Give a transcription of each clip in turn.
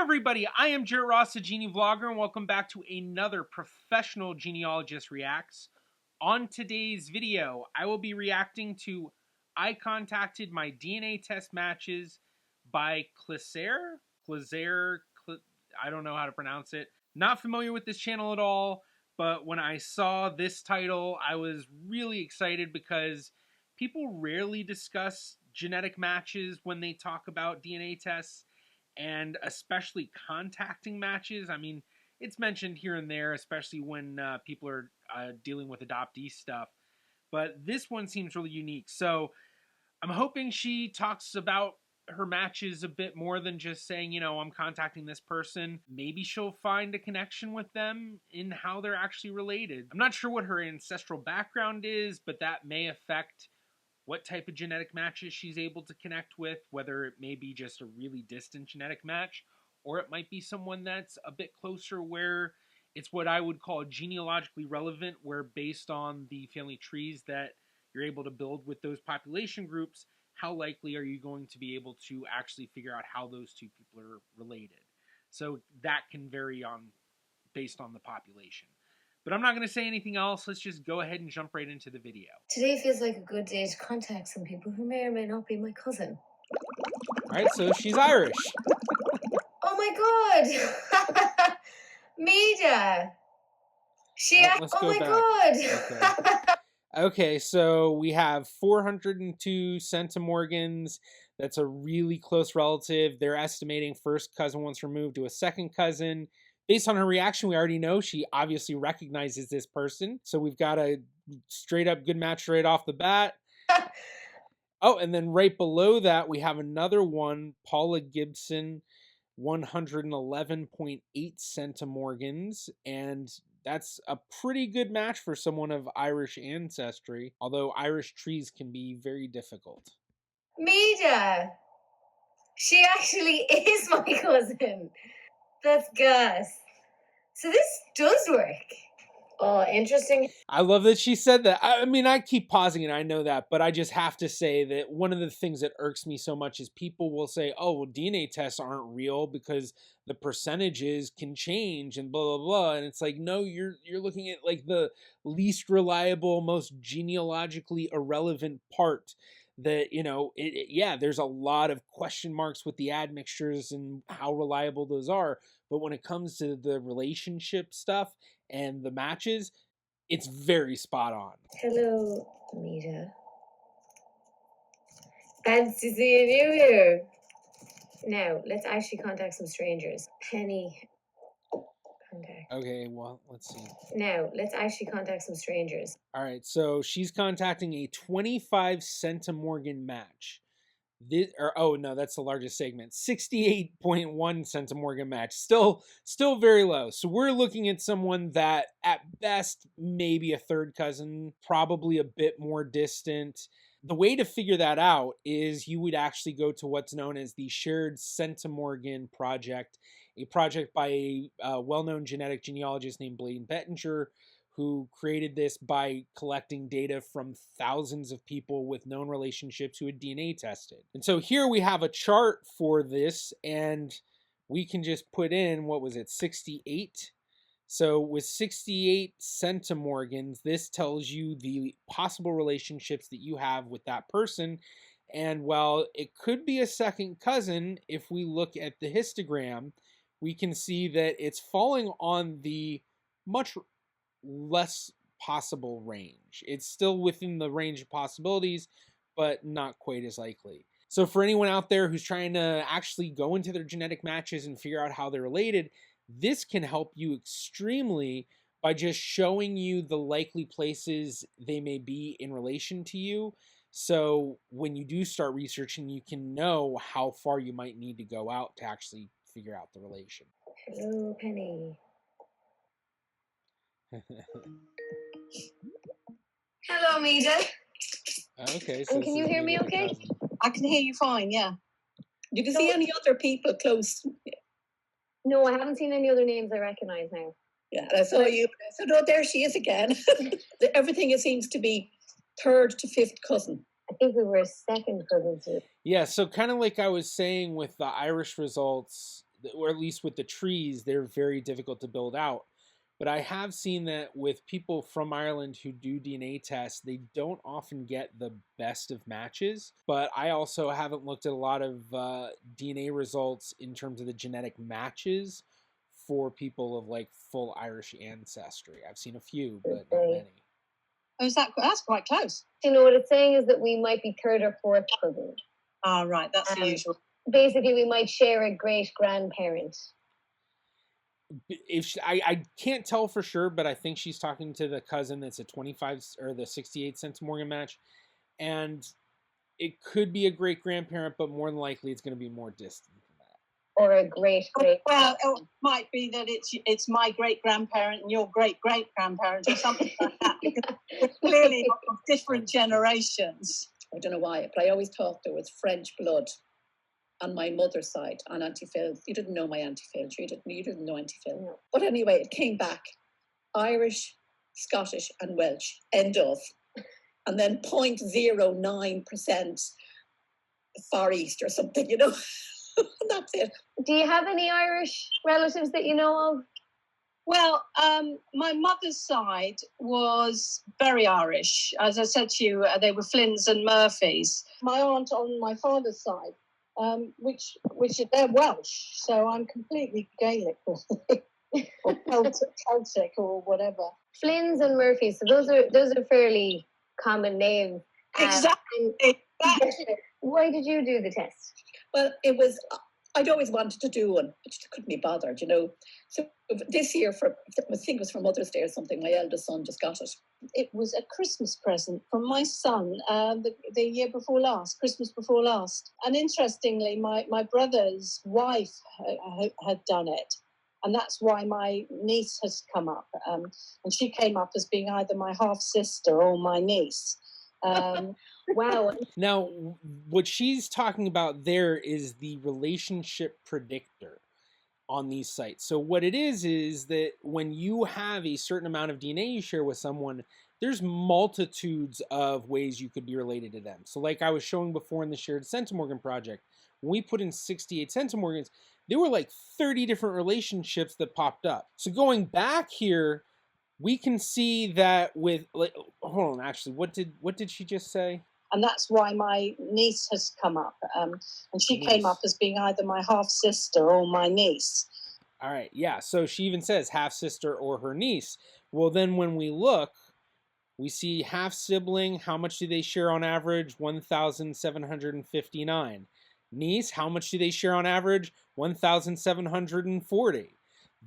everybody, I am Jarrett Ross, a Genie Vlogger, and welcome back to another professional genealogist reacts. On today's video, I will be reacting to I Contacted My DNA Test Matches by Clazair, I don't know how to pronounce it. Not familiar with this channel at all, but when I saw this title, I was really excited because people rarely discuss genetic matches when they talk about DNA tests, and especially contacting matches. I mean, it's mentioned here and there, especially when people are dealing with adoptee stuff. But this one seems really unique. So I'm hoping she talks about her matches a bit more than just saying, you know, I'm contacting this person. Maybe she'll find a connection with them in how they're actually related. I'm not sure what her ancestral background is, but that may affect what type of genetic matches she's able to connect with, whether it may be just a really distant genetic match, or it might be someone that's a bit closer where it's what I would call genealogically relevant, where based on the family trees that you're able to build with those population groups, how likely are you going to be able to actually figure out how those two people are related? So that can vary based on the population. But I'm not going to say anything else. Let's just go ahead and jump right into the video. Today feels like a good day to contact some people who may or may not be my cousin. All right, so she's Irish. Oh my god! Mida! Oh my god! Okay, so we have 402 centimorgans. That's a really close relative. They're estimating first cousin once removed to a second cousin. Based on her reaction, we already know she obviously recognizes this person. So we've got a straight up good match right off the bat. Oh, and then right below that, we have another one, Paula Gibson, 111.8 centimorgans. And that's a pretty good match for someone of Irish ancestry, although Irish trees can be very difficult. Mida! She actually is my cousin. That's gas. So this does work. Oh, interesting. I love that she said that. I mean, I keep pausing and I know that, but I just have to say that one of the things that irks me so much is people will say, oh, well, DNA tests aren't real because the percentages can change and blah, blah, blah. And it's like, no, you're looking at like the least reliable, most genealogically irrelevant part. That, you know, yeah, there's a lot of question marks with the admixtures and how reliable those are. But when it comes to the relationship stuff and the matches, it's very spot on. Hello, Mida. Fancy seeing you here. Now, let's actually contact some strangers. Penny. Contact. Okay, well, let's see. Now, let's actually contact some strangers. All right, so she's contacting a 25 centimorgan match. Oh no, that's the largest segment. 68.1 centimorgan match. Still very low. So we're looking at someone that at best maybe a third cousin, probably a bit more distant. The way to figure that out is you would actually go to what's known as the Shared Centimorgan Project, a project by a well-known genetic genealogist named Blaine Bettinger, who created this by collecting data from thousands of people with known relationships who had DNA tested. And so here we have a chart for this, and we can just put in, what was it, 68? So with 68 centimorgans, this tells you the possible relationships that you have with that person. And while it could be a second cousin, if we look at the histogram, we can see that it's falling on the much less possible range. It's still within the range of possibilities, but not quite as likely. So for anyone out there who's trying to actually go into their genetic matches and figure out how they're related, this can help you extremely by just showing you the likely places they may be in relation to you. So when you do start researching, you can know how far you might need to go out to actually figure out the relation. Hello, Penny. Hello, Mida. Okay, so and can you hear me okay? I can hear you fine, yeah. You can see any other people close? No, I haven't seen any other names I recognize now. Yeah, I saw you. So no, there she is again. Everything it seems to be third to fifth cousin. I think we were second cousins. Yeah, so kind of like I was saying with the Irish results, or at least with the trees, they're very difficult to build out. But I have seen that with people from Ireland who do DNA tests, they don't often get the best of matches. But I also haven't looked at a lot of DNA results in terms of the genetic matches for people of like full Irish ancestry. I've seen a few, but not many. Oh, that's quite close. You know what it's saying is that we might be third or fourth cousin. Ah, right, that's the usual. Basically, we might share a great grandparent. If I can't tell for sure, but I think she's talking to the cousin that's a 25 or the 68 centimorgan match, and it could be a great grandparent, but more than likely it's going to be more distant than that. Or a great. Well, it might be that it's my great grandparent and your great great grandparent or something like that. Because we're clearly of different generations. I don't know why, but I always thought there was French blood on my mother's side, on Auntie Phil's. You didn't know my Auntie Phil. You didn't know Auntie Phil. No. But anyway, it came back Irish, Scottish, and Welsh. End of. And then 0.09% Far East or something, you know. And that's it. Do you have any Irish relatives that you know of? Well, my mother's side was very Irish. As I said to you, they were Flynns and Murphys. My aunt on my father's side, which they're Welsh, so I'm completely Gaelic or Celtic or whatever. Flynns and Murphys, so those are fairly common names. Exactly. Why did you do the test? Well, I'd always wanted to do one, but I couldn't be bothered, you know. So this year, I think it was for Mother's Day or something, my eldest son just got it. It was a Christmas present from my son the year before last, Christmas before last. And interestingly, my brother's wife had done it. And that's why my niece has come up. And she came up as being either my half-sister or my niece. Wow. Now, what she's talking about there is the relationship predictor on these sites. So what it is that when you have a certain amount of DNA you share with someone, there's multitudes of ways you could be related to them. So like I was showing before in the shared centimorgan project, when we put in 68 centimorgans, there were like 30 different relationships that popped up. So going back here, we can see that with, like, hold on, actually, what did she just say? And that's why my niece has come up. And she came up as being either my half-sister or my niece. All right, yeah, so she even says half-sister or her niece. Well, then when we look, we see half-sibling, how much do they share on average? 1,759. Niece, how much do they share on average? 1,740.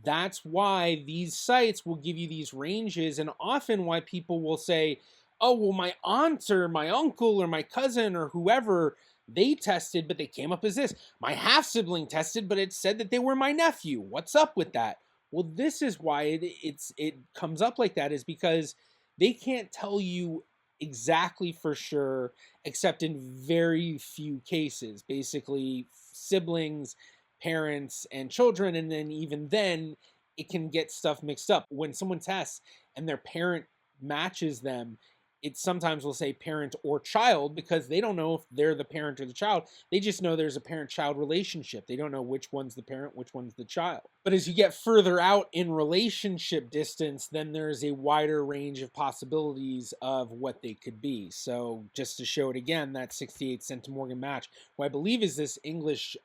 That's why these sites will give you these ranges, and often why people will say, oh, well, my aunt or my uncle or my cousin or whoever, they tested, but they came up as this. My half-sibling tested, but it said that they were my nephew. What's up with that? Well, this is why it comes up like that, is because they can't tell you exactly for sure, except in very few cases. Basically, siblings, parents, and children, and then even then, it can get stuff mixed up. When someone tests and their parent matches them, it sometimes will say parent or child because they don't know if they're the parent or the child. They just know there's a parent-child relationship. They don't know which one's the parent, which one's the child. But as you get further out in relationship distance, then there's a wider range of possibilities of what they could be. So just to show it again, that 68 centimorgan match, who I believe is this English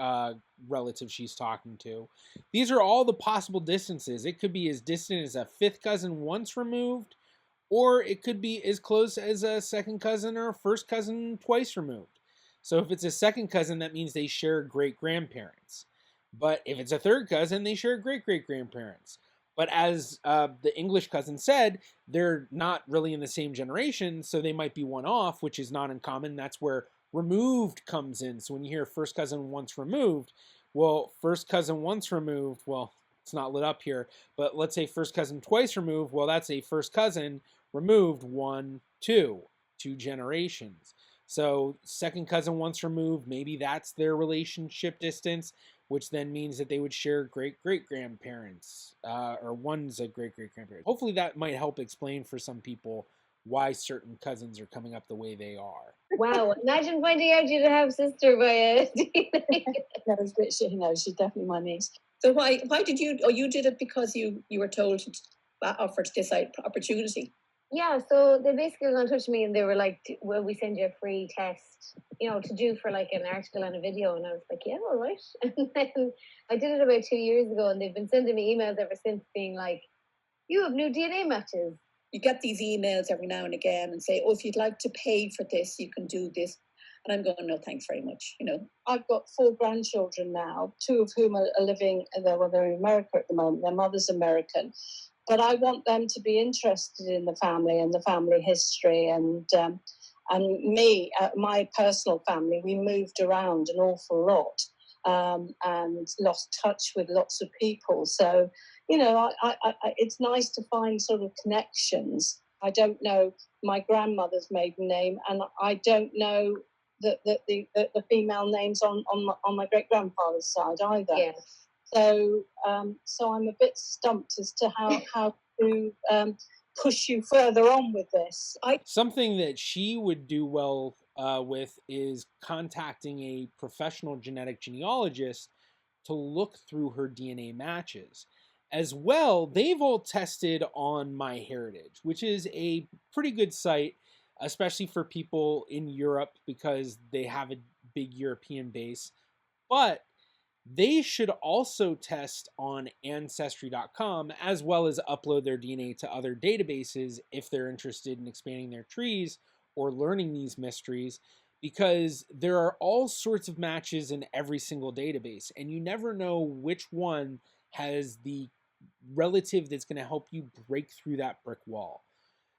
relative she's talking to, these are all the possible distances. It could be as distant as a fifth cousin once removed, or it could be as close as a second cousin or a first cousin twice removed. So if it's a second cousin, that means they share great-grandparents. But if it's a third cousin, they share great-great-grandparents. But as the English cousin said, they're not really in the same generation, so they might be one off, which is not uncommon. That's where removed comes in. So when you hear first cousin once removed, well, first cousin once removed, well, it's not lit up here, but let's say first cousin twice removed, well, that's a first cousin removed two generations. So second cousin once removed, maybe that's their relationship distance, which then means that they would share great-great-grandparents, or one's a great-great-grandparent. Hopefully that might help explain for some people why certain cousins are coming up the way they are. Wow, imagine finding out you have a sister by a DNA. No, she's definitely my niece. So why did you? Oh, you did it because you were told to offered this opportunity. Yeah, so they basically got in touch with me and they were like, "Will we send you a free test, to do for like an article and a video?" And I was like, "Yeah, all right." And then I did it about 2 years ago, and they've been sending me emails ever since, being like, "You have new DNA matches." You get these emails every now and again and say, "Oh, if you'd like to pay for this, you can do this." And I'm going, "No, thanks very much." I've got 4 grandchildren now, 2 of whom are living. They're in America at the moment. Their mother's American, but I want them to be interested in the family and the family history. And me, my personal family, we moved around an awful lot, and lost touch with lots of people. So, it's nice to find sort of connections. I don't know my grandmother's maiden name, and I don't know the female names on my great grandfather's side either. Yeah. So I'm a bit stumped as to how to push you further on with this. Something that she would do well with is contacting a professional genetic genealogist to look through her DNA matches. As well, they've all tested on MyHeritage, which is a pretty good site, especially for people in Europe because they have a big European base. But they should also test on Ancestry.com as well as upload their DNA to other databases if they're interested in expanding their trees or learning these mysteries, because there are all sorts of matches in every single database, and you never know which one has the relative that's going to help you break through that brick wall.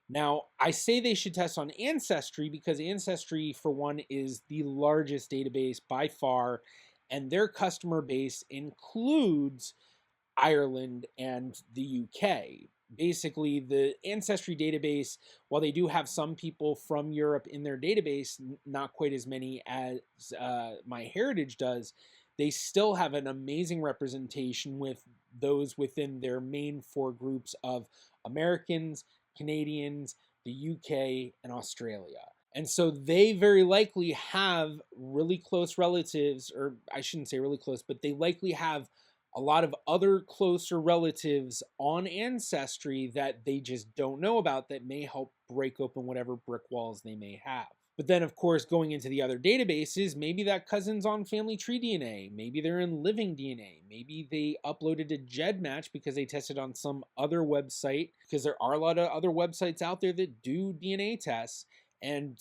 Now, I say they should test on Ancestry because Ancestry, for one, is the largest database by far, and their customer base includes Ireland and the UK. Basically, the Ancestry database, while they do have some people from Europe in their database, not quite as many as MyHeritage does, they still have an amazing representation with those within their main 4 groups of Americans, Canadians, the UK, and Australia. And so they very likely have really close relatives, or I shouldn't say really close, but they likely have a lot of other closer relatives on Ancestry that they just don't know about that may help break open whatever brick walls they may have. But then, of course, going into the other databases, maybe that cousin's on Family Tree DNA. Maybe they're in Living DNA. Maybe they uploaded a GEDmatch because they tested on some other website, because there are a lot of other websites out there that do DNA tests, and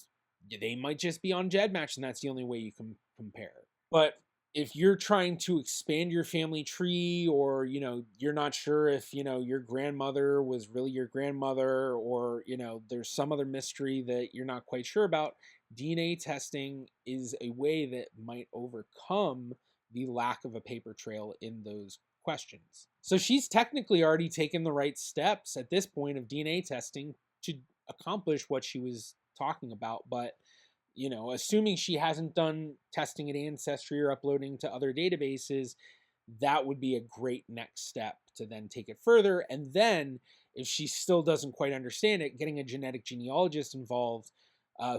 they might just be on GEDmatch, and that's the only way you can compare. But if you're trying to expand your family tree, or you're not sure if your grandmother was really your grandmother, or there's some other mystery that you're not quite sure about, DNA testing is a way that might overcome the lack of a paper trail in those questions. So she's technically already taken the right steps at this point of DNA testing to accomplish what she was talking about. But assuming she hasn't done testing at Ancestry or uploading to other databases, that would be a great next step to then take it further. And then, if she still doesn't quite understand it, getting a genetic genealogist involved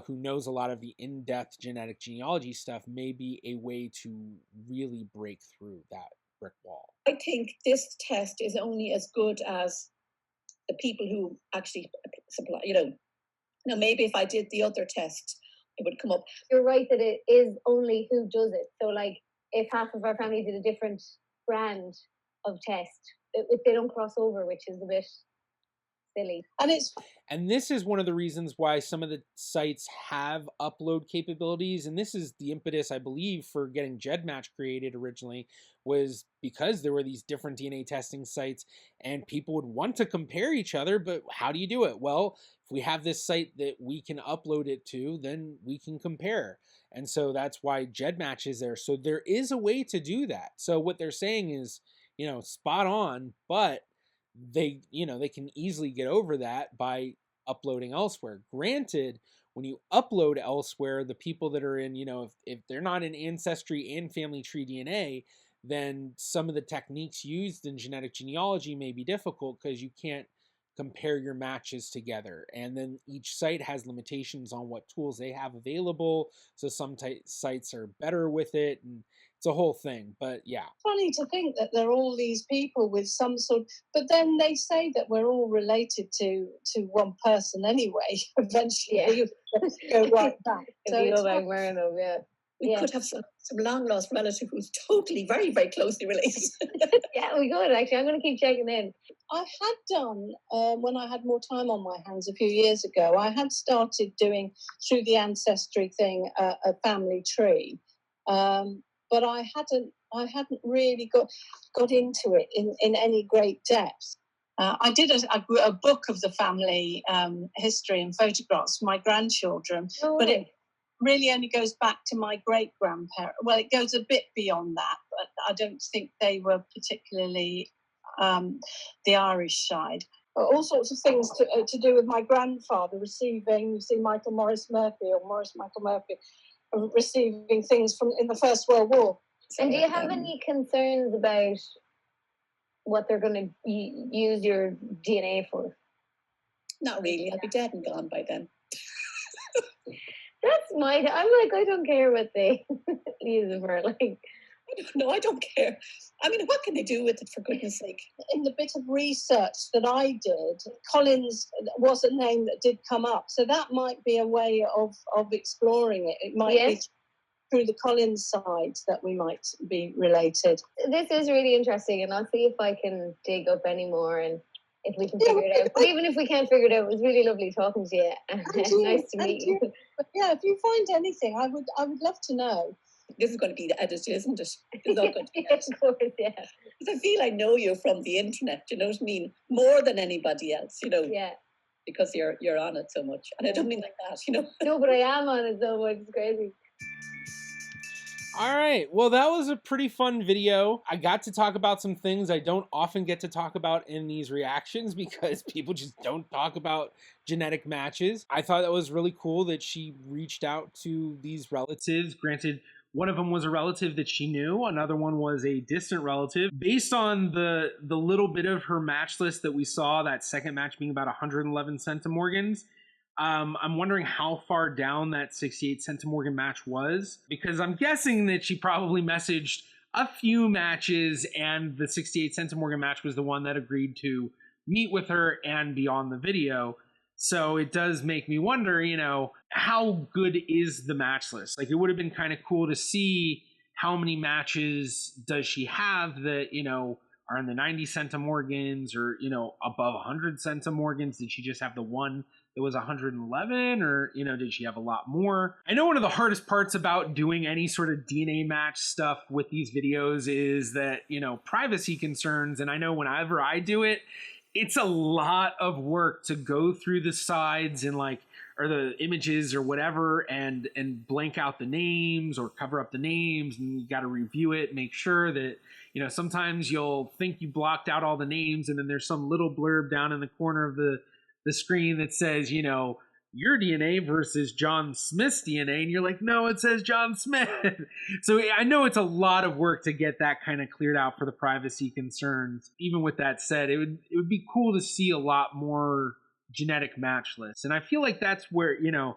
who knows a lot of the in-depth genetic genealogy stuff may be a way to really break through that brick wall. I think this test is only as good as the people who actually supply. Maybe if I did the other test, it would come up. You're right that it is only who does it. So, like, if half of our family did a different brand of test, they don't cross over, which is a bit silly. And this is one of the reasons why some of the sites have upload capabilities, and this is the impetus, I believe, for getting GEDmatch created originally, was because there were these different DNA testing sites, and people would want to compare each other, but how do you do it? Well, if we have this site that we can upload it to, then we can compare. And so that's why GEDmatch is there. So there is a way to do that. So what they're saying is, spot on, but they can easily get over that by uploading elsewhere. Granted, when you upload elsewhere, the people that are in, if they're not in Ancestry and Family Tree DNA, then some of the techniques used in genetic genealogy may be difficult because you can't compare your matches together. And then each site has limitations on what tools they have available. So some sites are better with it, and it's a whole thing. But yeah. Funny to think that there are all these people with some sort, but then they say that we're all related to one person anyway. Eventually, go right back. So you go back, yeah. We could have some long-lost relative who's totally very, very closely related. Yeah, we could, actually. I'm going to keep checking in. I had done, when I had more time on my hands a few years ago, I had started doing, through the Ancestry thing, a family tree. But I hadn't really got into it in any great depth. I did a book of the family history and photographs for my grandchildren, but it really only goes back to my great-grandparents. Well, it goes a bit beyond that, but I don't think they were particularly the Irish side. All sorts of things to do with my grandfather receiving, you see, Michael Morris Murphy, or Morris Michael Murphy, receiving things from in the First World War. And do you have any concerns about what they're going to use your DNA for? Not really. I'll be dead and gone by then. That's I'm like, I don't care what they use it for. Like, I don't care. I mean, what can they do with it, for goodness sake? In the bit of research that I did, Collins was a name that did come up. So that might be a way of exploring it. It might be through the Collins side that we might be related. This is really interesting, and I'll see if I can dig up any more and if we can figure it out. But even if we can't figure it out, it was really lovely talking to you. Nice to meet you. But yeah, if you find anything, I would love to know. This is going to be the edited, isn't it? It's not going to be edited. Of course, yeah. Because I feel I know you from the internet, you know what I mean? More than anybody else, you know? Yeah. Because you're on it so much. And I don't mean like that, you know? No, but I am on it so much. It's crazy. All right, well, that was a pretty fun video. I got to talk about some things I don't often get to talk about in these reactions because people just don't talk about genetic matches. I thought that was really cool that she reached out to these relatives. Granted, one of them was a relative that she knew. Another one was a distant relative. Based on the little bit of her match list that we saw, that second match being about 111 centimorgans, I'm wondering how far down that 68 centimorgan match was, because I'm guessing that she probably messaged a few matches and the 68 centimorgan match was the one that agreed to meet with her and be on the video. So it does make me wonder, you know, how good is the match list? Like, it would have been kind of cool to see how many matches does she have that, you know, are in the 90 centimorgans or, you know, above 100 centimorgans. Did she just have the one that was 111, or, you know, did she have a lot more? I know one of the hardest parts about doing any sort of DNA match stuff with these videos is that, you know, privacy concerns. And I know whenever I do it, it's a lot of work to go through the sides and like, or the images or whatever, and blank out the names or cover up the names, and you got to review it, make sure that, you know, sometimes you'll think you blocked out all the names and then there's some little blurb down in the corner of the screen that says, you know, your DNA versus John Smith's DNA, and you're like, no, it says John Smith. So I know it's a lot of work to get that kind of cleared out for the privacy concerns. Even with that said, it would be cool to see a lot more genetic match lists. And I feel like that's where, you know,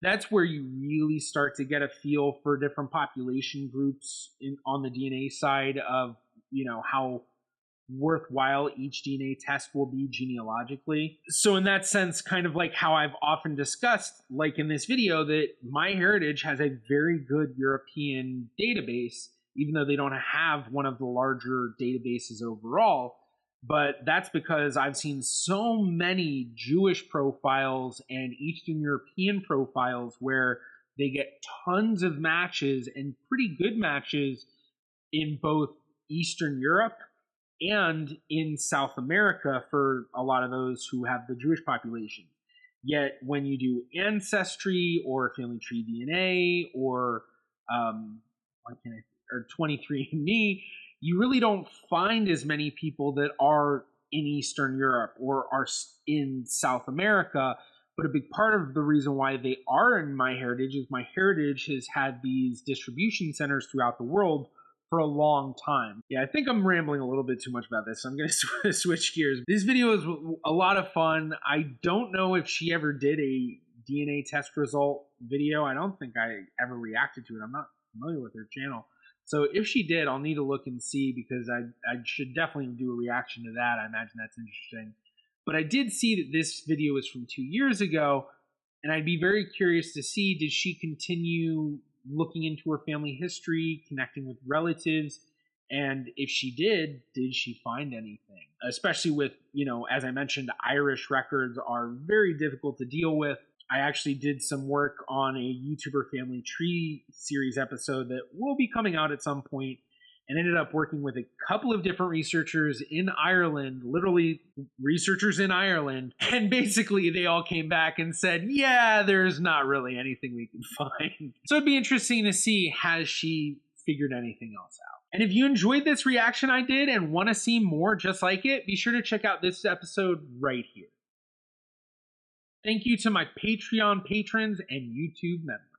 that's where you really start to get a feel for different population groups on the DNA side of, you know, how worthwhile each DNA test will be genealogically. So in that sense, kind of like how I've often discussed, like in this video, that MyHeritage has a very good European database, even though they don't have one of the larger databases overall. But that's because I've seen so many Jewish profiles and Eastern European profiles where they get tons of matches and pretty good matches in both Eastern Europe and in South America for a lot of those who have the Jewish population. Yet when you do Ancestry or Family Tree DNA or 23andMe, you really don't find as many people that are in Eastern Europe or are in South America. But a big part of the reason why they are in MyHeritage is MyHeritage has had these distribution centers throughout the world for a long time. Yeah, I think I'm rambling a little bit too much about this, so I'm going to switch gears. This video is a lot of fun. I don't know if she ever did a DNA test result video. I don't think I ever reacted to it. I'm not familiar with her channel. So if she did, I'll need to look and see, because I should definitely do a reaction to that. I imagine that's interesting. But I did see that this video is from 2 years ago, and I'd be very curious to see, did she continue looking into her family history, connecting with relatives? And if she did she find anything? Especially with, as I mentioned, Irish records are very difficult to deal with. I actually did some work on a YouTuber family tree series episode that will be coming out at some point, and ended up working with a couple of different researchers in Ireland, literally researchers in Ireland, and basically they all came back and said, yeah, there's not really anything we can find. So it'd be interesting to see, has she figured anything else out? And if you enjoyed this reaction I did and want to see more just like it, be sure to check out this episode right here. Thank you to my Patreon patrons and YouTube members.